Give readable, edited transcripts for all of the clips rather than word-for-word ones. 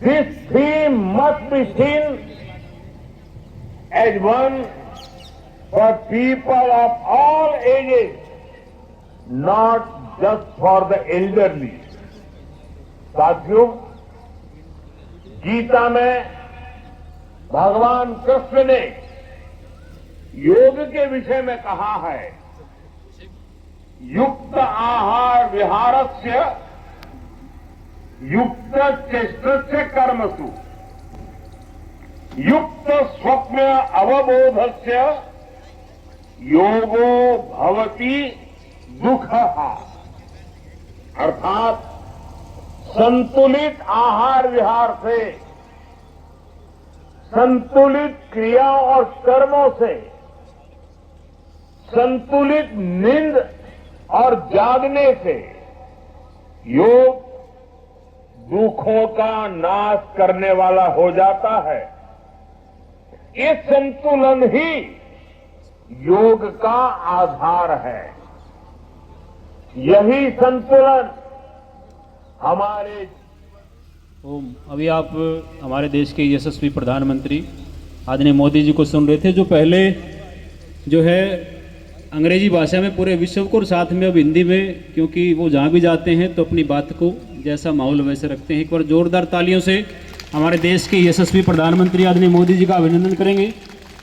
This theme must be seen as one for people of all ages, not just for the elderly. साथियों, गीता में भगवान कृष्ण ने योग के विषय में कहा है, युक्त आहार विहारस्य युक्त चेष्टस्य कर्मसु युक्त स्वप्न अवबोधस्य योगो भवति दुःखः। अर्थात संतुलित आहार विहार से, संतुलित क्रियाओं और कर्मों से, संतुलित नींद और जागने से योग दुखों का नाश करने वाला हो जाता है। ये संतुलन ही योग का आधार है। यही संतुलन हमारे अभी आप हमारे देश के यशस्वी प्रधानमंत्री आदरणीय मोदी जी को सुन रहे थे, जो पहले जो है अंग्रेजी भाषा में पूरे विश्व को और साथ में अब हिंदी में, क्योंकि वो जहाँ भी जाते हैं तो अपनी बात को जैसा माहौल वैसे रखते हैं। एक बार जोरदार तालियों से हमारे देश के यशस्वी प्रधानमंत्री आदरणीय मोदी जी का अभिनंदन करेंगे।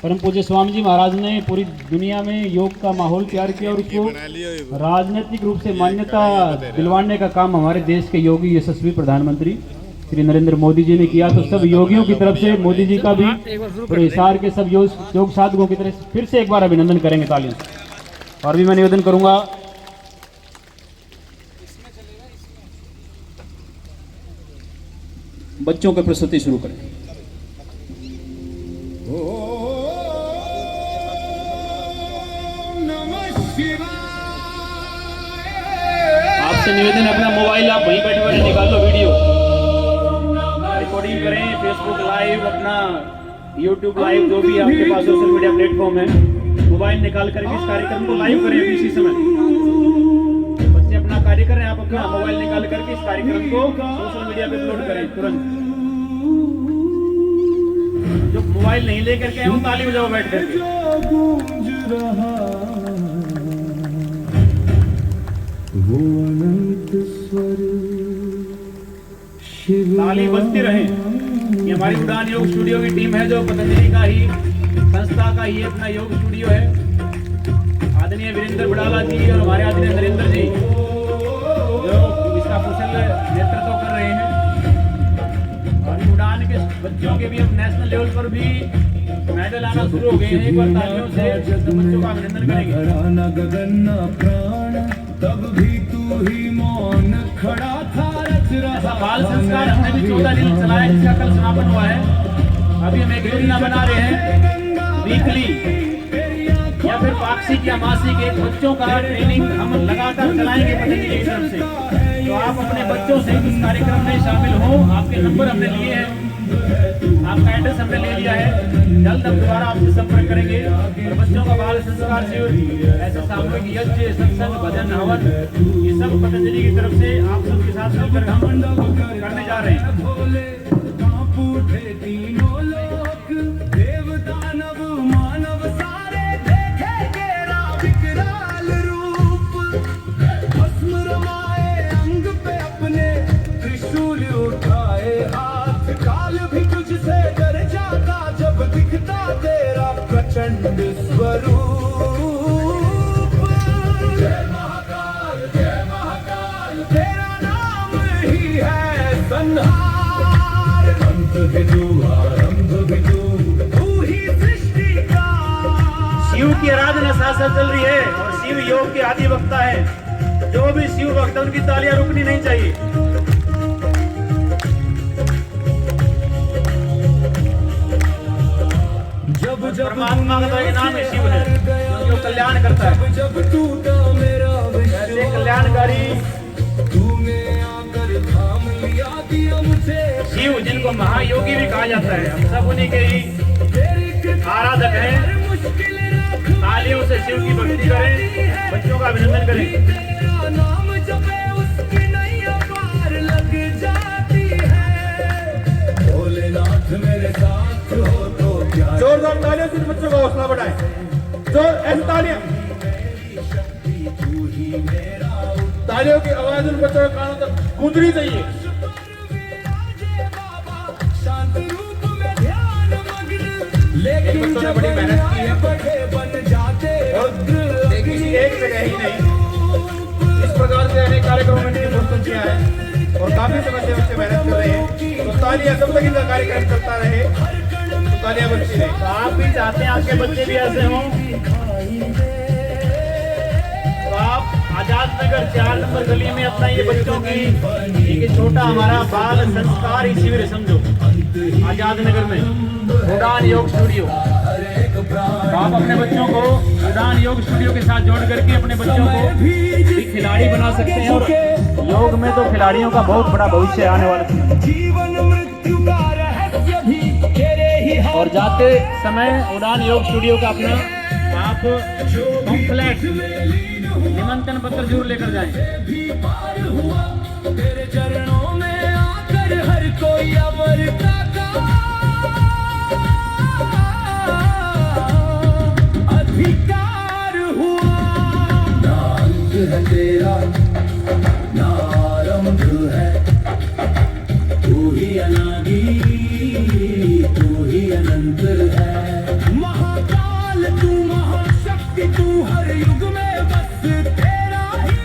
परम पूज्य स्वामी जी महाराज ने पूरी दुनिया में योग का माहौल तैयार किया और उसको राजनीतिक रूप से मान्यता दिलवाने का काम हमारे देश के योगी यशस्वी प्रधानमंत्री श्री नरेंद्र मोदी जी ने किया। तो सब योगियों की तरफ से मोदी जी का भी और हिसार के सब योग साधकों की तरफ से फिर से एक बार अभिनंदन करेंगे तालियों से। और भी मैं निवेदन करूंगा बच्चों की प्रस्तुति शुरू करें। आपसे निवेदन है, अपना मोबाइल आप वहीं बैठे बैठे निकाल लो, वीडियो रिकॉर्डिंग करें, फेसबुक लाइव, अपना यूट्यूब लाइव, जो भी आपके पास सोशल मीडिया प्लेटफॉर्म है, मोबाइल निकाल करके इस कार्यक्रम को लाइव करें। इसी समय बच्चे अपना कार्य करें, आप अपना मोबाइल निकाल करके इस कार्यक्रम को सोशल मीडिया पे अपलोड करें तुरंत। जो मोबाइल नहीं लेकर के हम ताली बजाओ बैठ करके। ताली बजती रहे। ये हमारी उड़ान योग स्टूडियो की टीम है, जो पतंजलि का ही संस्था का ही अपना योग स्टूडियो है। आदरणीय वीरेंद्र बड़ाला जी और हमारे आदरणीय नरेंद्र जी जो इसका कुशल नेतृत्व कर रहे हैं। और उड़ान के बच्चों के भी अब नेशनल लेवल पर भी मेडल आना शुरू हो गए हैं। एक बार तालियों से बच्चों का अभिनंदन करेंगे। तब भी तू ही मौन खड़ा था। ऐसा बाल संस्कार हमने भी 14 दिन चलाया, जिसका कल समापन हुआ है। अभी हम एक योजना बना रहे हैं, वीकली या फिर पाक्षिक या मासिक एक बच्चों का ट्रेनिंग हम लगातार चलाएंगे पतंजलि की तरफ से। तो आप अपने बच्चों से इस कार्यक्रम में शामिल हो। आपके नंबर हमने लिए हैं, आपका एड्रेस हमने ले लिया है। जल्द हम दोबारा आपसे संपर्क करेंगे और बच्चों का बाल संस्कार शिविर, ऐसे सामूहिक यज्ञ, सत्संग, भजन, हवन, ये सब पतंजलि की तरफ से आप सबके साथ मिलकर हम करने जा रहे हैं। प्रचंड स्वरूप, जय महाकाल तेरा नाम ही है संहार। अंत भी तू, आरंभ भी तू ही सृष्टि का। शिव की आराधना साथ साथ चल रही है और शिव योग के आदि वक्ता है। जो भी शिव भक्त है उनकी तालियां रुकनी नहीं चाहिए। परमात्मा का ये नाम है शिव है, जो कल्याण करता है। जब टूटा मेरा ऐसे कल्याणकारी शिव, जिनको महायोगी भी कहा जाता है, हम सब उन्हीं के ही आराधक हैं। तालियों से शिव की भक्ति करें, बच्चों का अभिनंदन करें। जोरदार तालियों से इन बच्चों का हौसला बढ़ाएं। जो ऐसी तालियों की आवाज उन बच्चों के कानों तक गूंजनी चाहिए। लेकिन बच्चों ने बड़ी मेहनत की है और किसी एक जगह ही नहीं, इस प्रकार से अनेक कार्यक्रमों में प्रस्तुत किया है और काफी समय से बच्चे मेहनत कर रहे हैं। तो तालियां जब तक इनका कार्यक्रम चलता रहे तो तालियां बजती रहे। तो आप भी चाहते हैं आपके बच्चे भी ऐसे हों, तो आप आजाद नगर 4 नंबर गली में अपना ये बच्चों की एक छोटा हमारा बाल संस्कार शिविर समझो, आजाद नगर में उड़ान योग स्टूडियो। तो आप अपने बच्चों को उड़ान योग स्टूडियो के साथ जोड़ करके अपने बच्चों को भी खिलाड़ी बना सकते हैं। और योग में तो खिलाड़ियों का बहुत बड़ा भविष्य आने वाला है। और जाते समय उड़ान योग स्टूडियो का अपना आप पम्फलेट निमंत्रण पत्र जरूर लेकर जाएं। तेरे चरणों में आकर हर कोई अमर का अधिकार हुआ। ना अंत है तेरा ना आरंभ है, तू ही अनादि तू ही अनंत है। महाकाल तू महाशक्ति तू हर युग में बस तेरा ही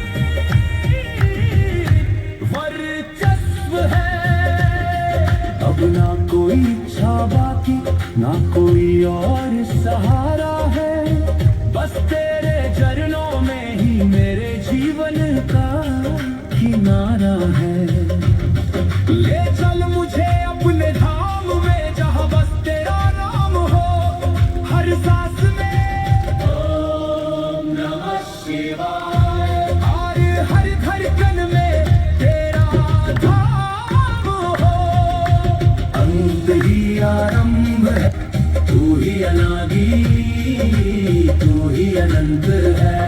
वर्चस्व है। अब ना कोई इच्छा बाकी ना कोई और सहारा है, बस तेरे चरणों में ही मेरे जीवन का किनारा है। ले चल मुझे अपने धाम में जहाँ बस तेरा नाम हो, हर सांस में ओम नमः शिवाय, और हर धड़कन में तेरा धाम हो। अंत ही आरंभ है, तू ही अनादि तू ही अनंत है।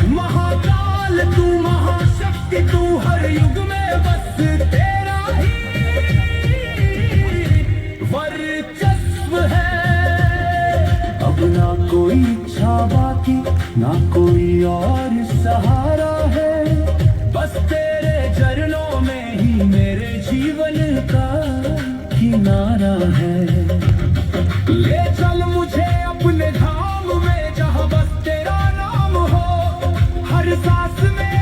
महाकाल तू महाशक्ति तू हर युग में बस तेरा ही वर्चस्व है। अब ना कोई इच्छा बाकी ना कोई और सहारा है, बस तेरे चरणों में ही मेरे जीवन का किनारा है। ले चल मुझे अपने धाम में जहाँ बस तेरा नाम हो, हर सांस में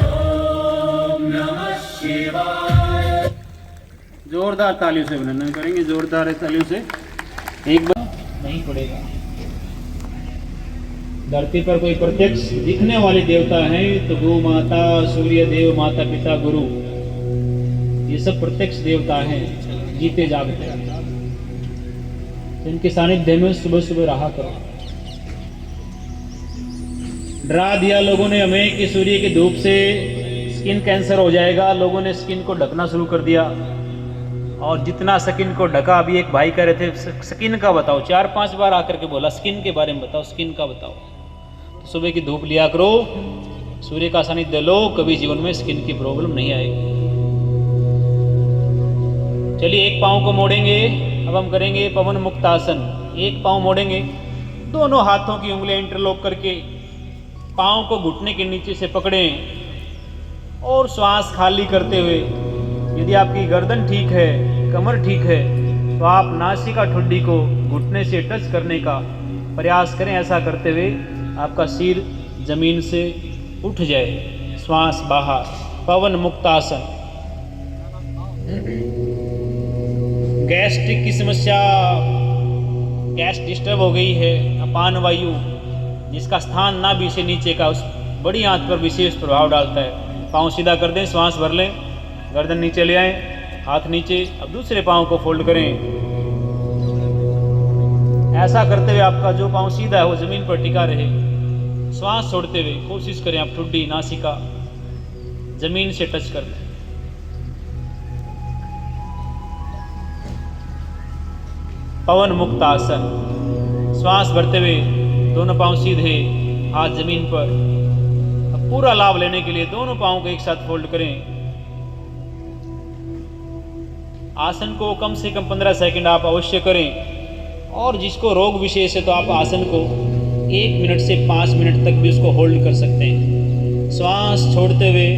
ओम नमः शिवाय। जोरदार तालियों से अभिनंदन करेंगे, जोरदार तालियों से। एक बार नहीं पड़ेगा। धरती पर कोई प्रत्यक्ष दिखने वाले देवता हैं तो गौ माता, सूर्य देव, माता पिता, गुरु, ये सब प्रत्यक्ष देवता हैं, जीते जागते हैं। तो इनके सानिध्य में सुबह सुबह रहा करो। डरा दिया लोगों ने हमें कि सूर्य की धूप से स्किन कैंसर हो जाएगा। लोगों ने स्किन को ढकना शुरू कर दिया और जितना स्किन को ढका, अभी एक भाई कह रहे थे स्किन का बताओ, 4-5 बार आकर के बोला स्किन के बारे में बताओ, स्किन का बताओ। तो सुबह की धूप लिया करो, सूर्य का सानिध्य लो, कभी जीवन में स्किन की प्रॉब्लम नहीं आएगी। चलिए एक पाँव को मोड़ेंगे, अब हम करेंगे पवन मुक्त आसन। एक पाँव मोड़ेंगे, दोनों हाथों की उंगलियां इंटरलॉक करके पाँव को घुटने के नीचे से पकड़ें और श्वास खाली करते हुए, यदि आपकी गर्दन ठीक है, कमर ठीक है, तो आप नासिका ठुड्डी को घुटने से टच करने का प्रयास करें। ऐसा करते हुए आपका सिर जमीन से उठ जाए, श्वास बाहर, पवन मुक्त आसन। गैस्ट्रिक की समस्या, गैस डिस्टर्ब हो गई है, अपान वायु जिसका स्थान नाभि से नीचे का, उस बड़ी आंत पर विशेष प्रभाव डालता है। पाँव सीधा कर दें, श्वास भर लें, गर्दन नीचे ले आएं, हाथ नीचे। अब दूसरे पाँव को फोल्ड करें। ऐसा करते हुए आपका जो पाँव सीधा है वो जमीन पर टिका रहे। श्वास छोड़ते हुए कोशिश करें आप ठुड्डी, नासिका जमीन से टच कर लें। पवन मुक्त आसन। श्वास भरते हुए दोनों पांव सीधे, हाथ जमीन पर। अब पूरा लाभ लेने के लिए दोनों पांव को एक साथ फोल्ड करें। आसन को कम से कम 15 सेकंड आप अवश्य करें। और जिसको रोग विशेष है तो आप आसन को 1 मिनट से 5 मिनट तक भी उसको होल्ड कर सकते हैं। श्वास छोड़ते हुए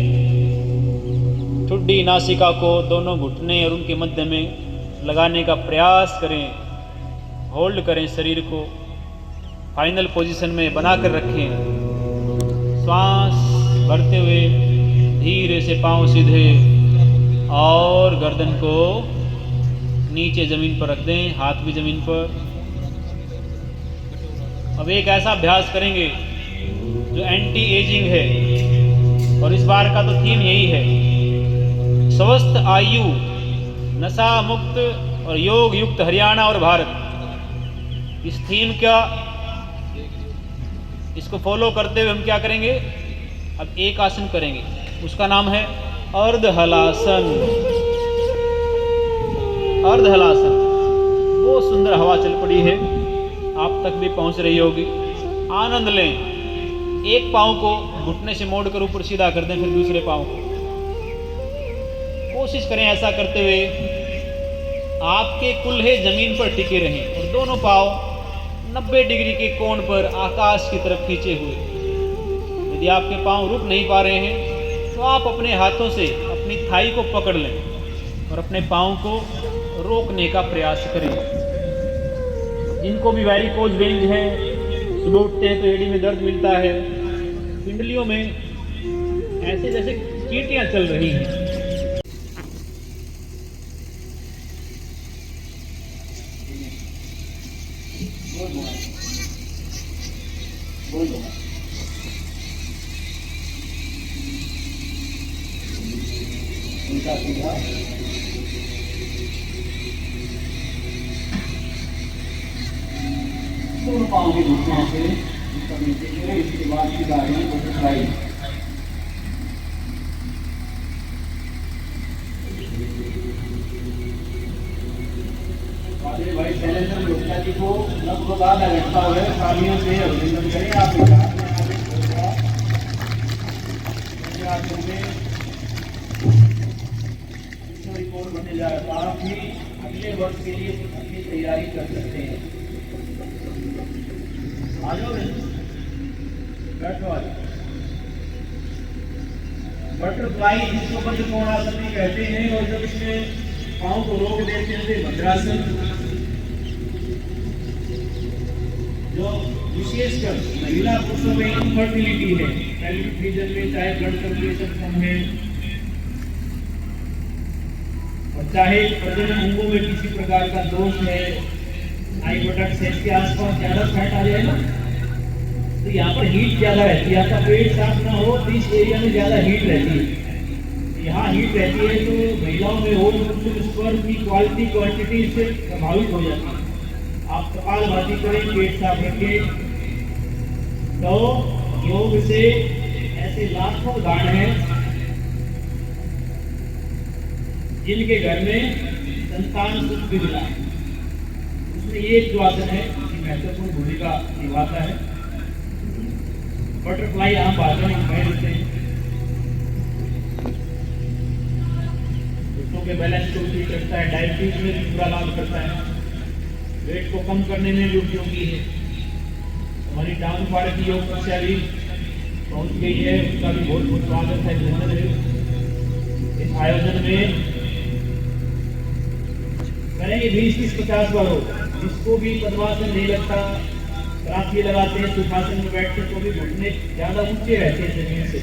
ठुड्डी नासिका को दोनों घुटने और उनके मध्य में लगाने का प्रयास करें। होल्ड करें, शरीर को फाइनल पोजीशन में बनाकर रखें। श्वास भरते हुए धीरे से पांव सीधे और गर्दन को नीचे ज़मीन पर रख दें, हाथ भी ज़मीन पर। अब एक ऐसा अभ्यास करेंगे जो एंटी एजिंग है और इस बार का तो थीम यही है, स्वस्थ आयु, नशा मुक्त और योग युक्त हरियाणा और भारत। इस थीम का इसको फॉलो करते हुए हम क्या करेंगे, अब एक आसन करेंगे, उसका नाम है अर्धहलासन। अर्धहलासन, वो सुंदर हवा चल पड़ी है, आप तक भी पहुंच रही होगी। आनंद लें। एक पांव को घुटने से मोड़कर ऊपर सीधा कर दें, फिर दूसरे पांव को। कोशिश करें ऐसा करते हुए आपके कुल्हे जमीन पर टिके रहें और दोनों पांव 90 डिग्री के कोण पर आकाश की तरफ खींचे हुए। यदि आपके पांव रुक नहीं पा रहे हैं तो आप अपने हाथों से अपनी थाई को पकड़ लें और अपने पांव को रोकने का प्रयास करें। जिनको भी वैरिकोज वेन्स है, सुबह उठते हैं तो एड़ी में दर्द मिलता है, पिंडलियों में ऐसे जैसे चींटियां चल रही हैं, उल्टा सीधा दोनों पाँव के घुटनों से नीचे गिरे, इसके बाद सीधा बटरफ्लाई। भाई शैलेंद्र गुप्ता जी को लगभग आधा घंटा हो गया, तालियों से अभिनंदन करें। आप रिपोर्ट बनने जा रहा है, आप भी अगले वर्ष के लिए अपनी तैयारी कर सकते हैं। आ जाओ बटरफ्लाई, जिसको बंद कोणासन भी कहते हैं, और जब इसमें पाँव को रोक देते हैं भद्रासन, जो विशेषकर महिला पुरुषों में इनफर्टिलिटी है, पेल्विक रीजन में चाहे ब्लड सर्कुलेशन कम है और चाहे प्रजनन अंगों में किसी प्रकार का दोष है, आई बटक्स है, इसके आसपास ज्यादा फैट आ जाए ना तो यहाँ पर हीट ज्यादा रहती है। आपका पेट साफ ना हो तो इस एरिया में ज्यादा हीट रहती है। यहाँ हीट रहती है तो महिलाओं में ओवरप्रोडक्शन स्पर्म की क्वालिटी क्वांटिटी इससे प्रभावित हो जाती है। आप कपालभाति करें, पेट साफ रखें, तो योग से ऐसे लाखों उदाहरण हैं जिनके घर में संतान सुख भी मिला। उसमें ये एक जो आसन है महत्वपूर्ण भूमिका निभाता है। बटरफ्लाई आम भाषा में कहते हैं, घुटनों के बैलेंस को ठीक रखता है, डायबिटीज में भी पूरा लाभ करता है, वेट को कम करने में भी उपयोगी है। हमारी डाउन पार्क की योग कक्षा भी पहुंच गई है, उसका भी बहुत बहुत स्वागत है, अभिनंदन है। इस आयोजन में करेंगे 20-50 बार हो, जिसको भी पद्मासन नहीं लगता, राखी लगाते हैं, सुखासन में बैठते तो भी घुटने ज्यादा ऊंचे रहते हैं जमीन से,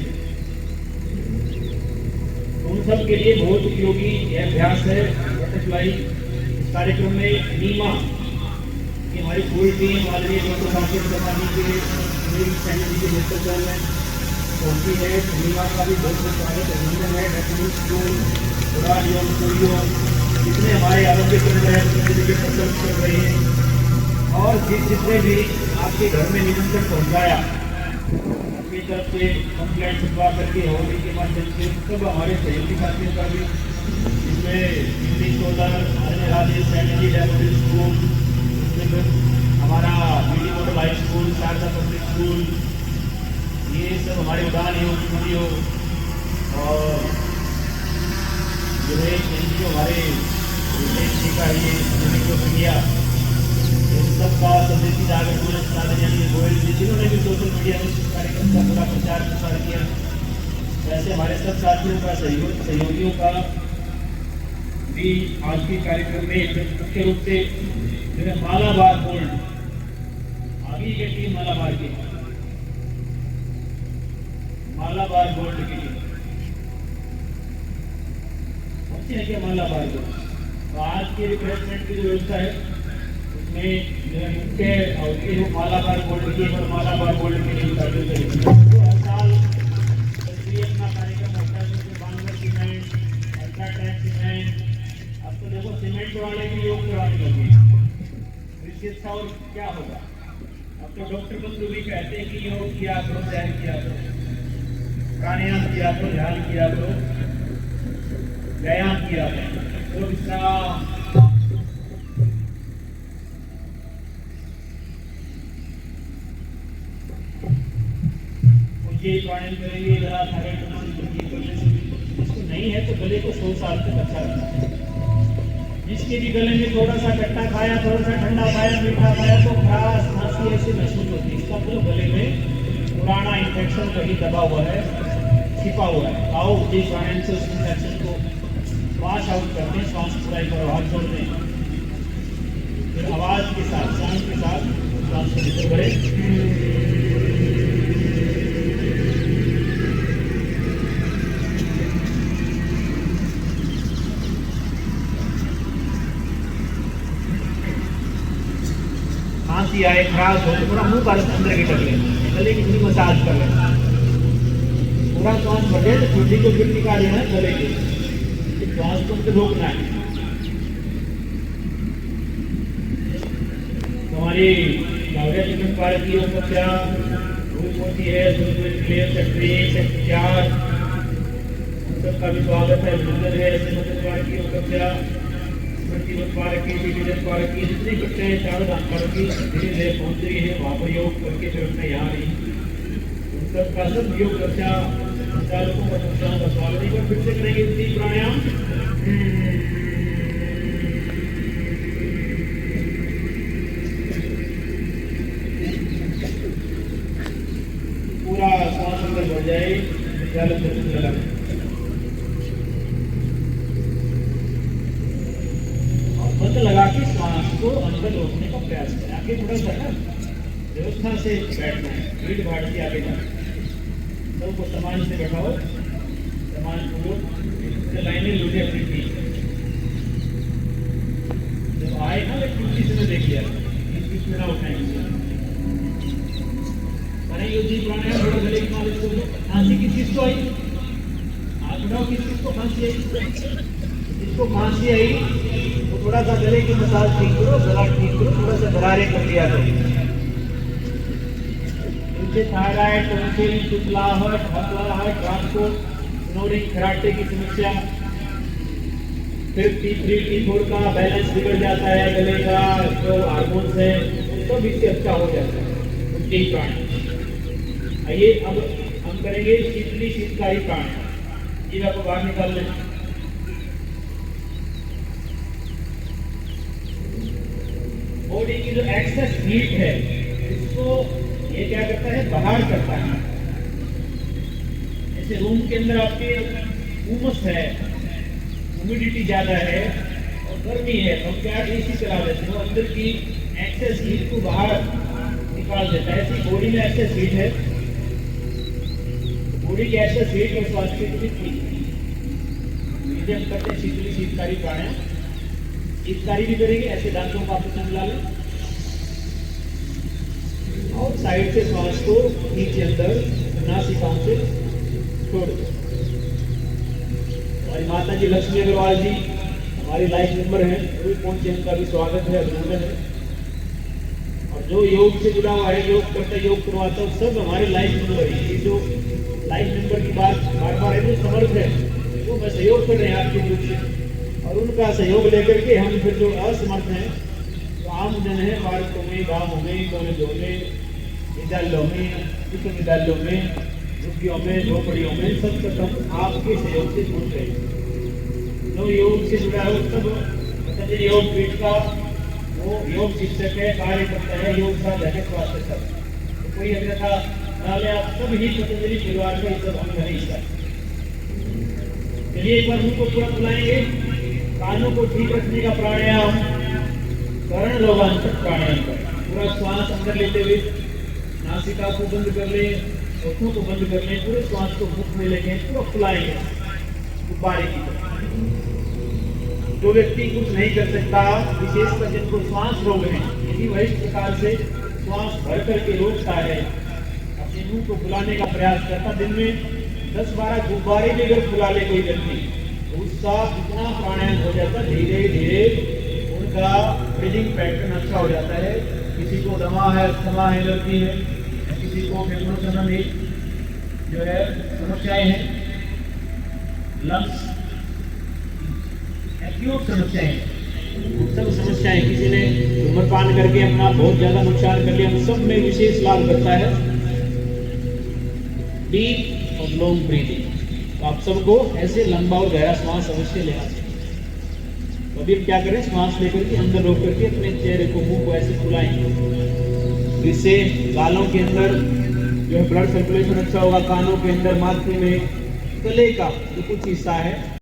तो उन सब के लिए बहुत उपयोगी यह अभ्यास है बटरफ्लाई। इस कार्यक्रम में नीमा की हमारी पूरी टीम आदरणीय डॉक्टर राकेश शर्मा जी के जी के नेतृत्व में पहुंची है। नीमा का भी बहुत बहुत स्वागत अभिनंदन है। डॉक्टर स्कूल उड़ान योग स्टूडियो जितने हमारे आरोग्य केंद्र है पसंद कर रहे हैं, और जितने भी आपके घर में निरंतर पहुंचाया अपनी तरफ से कंप्लेंट छुपा करके होली के माध्यम से सब हमारे सहयोगी साथियों का भी, इसमें English solar Rajesh Sainiji development school, हमारा media model high school, Sharda public school, ये सब हमारे उड़ान योग स्टूडियो, और जो है एनजीओ हमारे का ये इंडिया सबका संदेशी जागर यानी गोयल जी, जिन्होंने भी सोशल मीडिया में इस कार्यक्रम का पूरा प्रचार प्रसार किया, वैसे हमारे सब साथियों का सहयोगियों का भी आज के कार्यक्रम में मुख्य रूप से जो है मालाबार गोल्ड, आगे की टीम मालाबार की, मालाबार गोल्ड की टीम अच्छी है क्या? मालाबार गोल्ड। तो आज के रिफ्रेशमेंट की जो व्यवस्था है उसमें जो है मुख्य और मालाबार गोल्ड की और मालाबार गोल्ड की टीम का जो हर साल अपना कार्यक्रम होता है, जैसे बांगर सीमेंट, अल्ट्राटेक सीमेंट, अब तो देखो सीमेंट वाले भी योग करवाने लगे, इससे और क्या होगा? अब तो डॉक्टर बंधु भी कहते हैं कि योग किया करो, ध्यान किया करो, प्राणायाम किया करो, ध्यान किया करो, व्यायाम किया करो, तो विश्राम। ये प्राणायाम करेंगे, जरा थायराइड जिसको नहीं है तो गले को 100 साल तक अच्छा रखना है। जिसके भी गले में थोड़ा सा खट्टा खाया, थोड़ा सा ठंडा खाया, मीठा खाया तो खास खांसी ऐसी महसूस होती है, इसका मतलब गले में पुराना इन्फेक्शन कहीं दबा हुआ है, छिपा हुआ है। आओ जी प्राणायाम से उस इन्फेक्शन को वॉश आउट करते हैं, श्वास पूरा एक बार बाहर छोड़ते हैं, फिर आवाज के साथ, सांस के साथ श्वास को भीतर भरे। खांसी आए, खराश हो तो पूरा मुंह का अंदर की कर लें, गले की पूरी मसाज कर लें, पूरा श्वास भर जाए तो ठंडी को फिर निकाल लेना है गले के, श्वास को तो रोकना है। हमारी गावड़िया चिकन पार्क की उपस्या धूप होती है, शक्ति 4 सबका भी स्वागत है, अभिनंदन है। चिकन पार्क की उपस्या पार्क की, डिवीजन पार्क की, जितनी बच्चे हैं चारों धाम पार्क की धीरे धीरे पहुंच रही है, वहाँ पर योग करके फिर अपने यहाँ रही, उन सबका सब योग चर्चा संचालकों का संस्थाओं का स्वागत है। फिर से करेंगे 3 प्राणायाम। पूरा श्वास अंदर बढ़ जाए, लगा बंद लगा के श्वास को अंदर रोकने का प्रयास करें। आगे थोड़ा सा ना व्यवस्था से बैठना है, भीड़ भाड़ की आगे जाना, सबको समान से बैठाओ, समान पूर्वक लाइनें लूटे अपनी ठीक। जब आए ना क्योंकि से देखिए इस बीच में ना उठाएंगे, करें युद्धि प्राणायाम, थोड़ा गले की मालिश करो। खांसी किस चीज को आई? हाथ उठाओ, किस चीज को खांसी आई? जिसको खांसी आई तो थोड़ा सा गले की मसाज ठीक करो, गला ठीक करो, थोड़ा सा दरारे कर दिया करो। इनसे थायराइड, टॉन्सिल, शुक्लाहट, हकलाहट, ट्रांसपोर्ट, स्नोरिंग, खराटे की समस्या, फिर T3, T4 का बैलेंस बिगड़ जाता है, गले का जो हार्मोन्स है सब इससे अच्छा हो जाता है। उल्टी प्राणायाम। आइए अब हम करेंगे शीतली शीतकारी प्राणायाम। ये आपको बाहर निकाल लें। बॉडी की जो एक्सेस हीट है इसको ये क्या करता है? बाहर करता है। जैसे रूम के अंदर आपके उमस है, ह्यूमिडिटी ज्यादा है और गर्मी है, तो क्या एसी चला देते हैं, अंदर की एक्सेस हीट को बाहर निकाल देता है। ऐसी बॉडी में एक्सेस हीट है, बॉडी की एक्सेस हीट और स्वास्थ्य के लिए ठीक है। हम करते हैं शीतली शीतकारी प्राणायाम। शीतकारी भी करेंगे, ऐसे दांतों को आपस में मिला लें और साइड से श्वास को नीचे अंदर नासिकाओं से छोड़ दो। हमारी माता जी लक्ष्मी अग्रवाल जी हमारी लाइफ मेंबर हैं, वो पहुंचे, उनका भी स्वागत है, अभिनंदन है। और जो योग से जुड़ा हुआ है, योग करता है, योग करवाता है, सब हमारे लाइफ मेंबर है। ये जो लाइफ मेंबर की बात बार बार है, जो समर्थ है वो मैं सहयोग कर रहे हैं आपके ग्रुप से, और उनका सहयोग लेकर के हम फिर जो असमर्थ हैं, जो आम जन है, भारतों में, गाँव में, कॉलेजों में, विद्यालयों में, विश्वविद्यालयों में, झुग्गियों में, झोपड़ियों में, सब तक हम आपके सहयोग से जुड़ गए। जो योग से जुड़ा है सब पतंजलि योग पीठ का वो योग शिक्षक है, कार्य करता है, योग साधक है, स्वास्थ्य सब। तो कोई अन्यथा ना ले, आप सब ही पतंजलि परिवार का सब अंग है इसका। चलिए एक बार मुंह को पूरा खुलाएंगे, कानों को ठीक रखने का प्राणायाम, कर्ण रोगांतक प्राणायाम करें। पूरा श्वास अंदर लेते हुए नासिका को बंद कर लें, होठों को बंद कर लें, पूरे श्वास को मुख में लेंगे, पूरा खुलाएंगे गुब्बारे की तरह। जो व्यक्ति कुछ नहीं कर सकता, विशेषकर जिनको श्वास रोग है, यदि वह इस प्रकार से श्वास भर करके रोकता है, अपने मुंह को फुलाने का प्रयास करता, दिन में 10-12 गुब्बारे भी अगर फुला ले कोई व्यक्ति, तो उसका इतना प्राणायाम हो जाता है, धीरे धीरे उनका ब्रीदिंग पैटर्न अच्छा हो जाता है। किसी को दमा है, अस्थमा है, एलर्जी है, किसी को फेफड़ों संबंधित जो है समस्याएं हैं, लंग्स एक्यूट समस्याएं, सब समस्याएं, किसी ने धूम्रपान करके अपना बहुत ज्यादा नुकसान कर लिया, उन सब में विशेष लाभ करता है डीप और लॉन्ग ब्रीदिंग। तो आप सबको ऐसे लंबा और गहरा श्वास अवश्य लेना चाहिए। तो अभी हम क्या करें, श्वास लेकर के अंदर रोक करके अपने चेहरे को, मुंह को ऐसे फुलाएंगे, जिससे गालों के अंदर जो है ब्लड सर्कुलेशन अच्छा होगा, कानों के अंदर, माथे में, गले का जो कुछ हिस्सा है